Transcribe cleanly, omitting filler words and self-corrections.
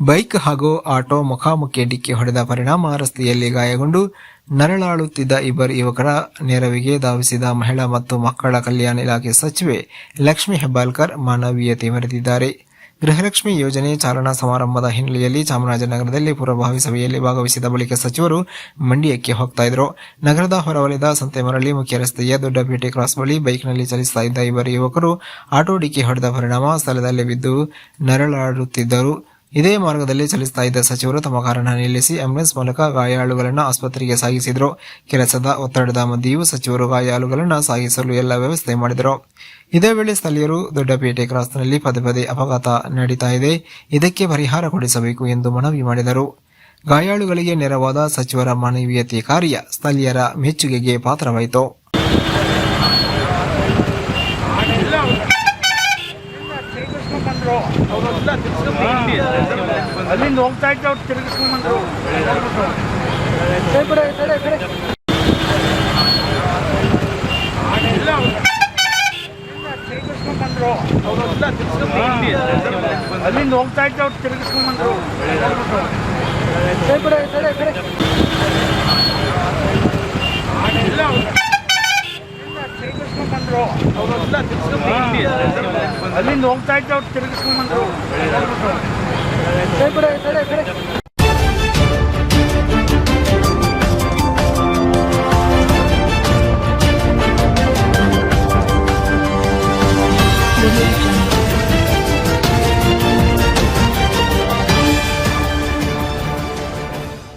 Bike ಹಾಗೂ auto ಮುಖಾಮುಖಿ ಡಿಕ್ಕಿ ಹೊಡೆದ ಪರಿಣಾಮ ರಸ್ತೆಯಲ್ಲಿ ಗಾಯಗೊಂಡು ನರಳಾಡುತ್ತಿದ್ದ ಇಬ್ಬರು ಯುವಕರ ನೆರವಿಗೆ ಧಾವಿಸಿದ ಮಹಿಳಾ ಮತ್ತು ಮಕ್ಕಳ ಕಲ್ಯಾಣ ಇಲಾಖೆ ಸಚಿವೆ ಲಕ್ಷ್ಮಿ ಹೆಬ್ಬಾಳ್ಕರ್ ಮಾನವೀಯತೆ ಮೆರೆದಿದ್ದಾರೆ. ಗೃಹಲಕ್ಷ್ಮಿ ಯೋಜನೆ ಚಾಲನಾ ಸಮಾರಂಭದ ಹಿನ್ನೆಲೆಯಲ್ಲಿ ಚಾಮರಾಜನಗರದಲ್ಲಿ ಪೂರ್ವಭಾವಿ ಸಭೆಯಲ್ಲಿ ಭಾಗವಹಿಸಿದ ಬಳಿಕ ಸಚಿವರು ಮಂಡ್ಯಕ್ಕೆ ಹೋಗ್ತಾ ಇದ್ರು. ನಗರದ ಹೊರವಲಯದ ಸಂತೆಮರಳಿ ಮುಖ್ಯ ರಸ್ತೆಯ ದೊಡ್ಡಪೇಟೆ ಕ್ರಾಸ್ ಬಳಿ ಬೈಕ್ನಲ್ಲಿ ಚಲಿಸ್ತಾ ಇದ್ದ ಇಬ್ಬರು ಯುವಕರು ಆಟೋ ಡಿಕ್ಕಿ ಹೊಡೆದ ಪರಿಣಾಮ ಸ್ಥಳದಲ್ಲೇ ಬಿದ್ದು ನರಳಾಡುತ್ತಿದ್ದರು. ಇದೇ ಮಾರ್ಗದಲ್ಲಿ ಚಲಿಸ್ತಾ ಇದ್ದ ಸಚಿವರು ತಮ್ಮ ಕಾರನ್ನು ನಿಲ್ಲಿಸಿ ಆಂಬ್ಯುಲೆನ್ಸ್ ಮೂಲಕ ಗಾಯಾಳುಗಳನ್ನು ಆಸ್ಪತ್ರೆಗೆ ಸಾಗಿಸಿದರು. ಕೆಲಸದ ಒತ್ತಡದ ಮಧ್ಯೆಯೂ ಸಚಿವರು ಗಾಯಾಳುಗಳನ್ನು ಸಾಗಿಸಲು ಎಲ್ಲ ವ್ಯವಸ್ಥೆ ಮಾಡಿದರು. ಇದೇ ವೇಳೆ ಸ್ಥಳೀಯರು ದೊಡ್ಡಪೇಟೆ ಕ್ರಾಸ್ನಲ್ಲಿ ಪದೇ ಪದೇ ಅಪಘಾತ ನಡೀತಾ ಇದೆ, ಇದಕ್ಕೆ ಪರಿಹಾರ ಕೊಡಿಸಬೇಕು ಎಂದು ಮನವಿ ಮಾಡಿದರು. ಗಾಯಾಳುಗಳಿಗೆ ನೆರವಾದ ಸಚಿವರ ಮಾನವೀಯತೆ ಕಾರ್ಯ ಸ್ಥಳೀಯರ ಮೆಚ್ಚುಗೆಗೆ ಪಾತ್ರವಾಯಿತು. ಅಲ್ಲಿಂದ ಹೋಗ್ತಾ ಇದ್ದ ಅವ್ರು ತಿರುಗಿಸ್ಕೊಂಡ್ಬಂದ್ರು. ಅಲ್ಲಿಂದ ಹೋಗ್ತಾ ಇದ್ದ ಅವ್ರು ತಿರುಗಿಸ್ಕೊಂಡ್ಬಂದ್ರು. ಅಲ್ಲಿಂದ ಹೋಗ್ತಾ ಇದ್ದ ಅವ್ರು ತಿರುಗಿಸ್ಕೊಂಡ್ಬಂದ್ರು.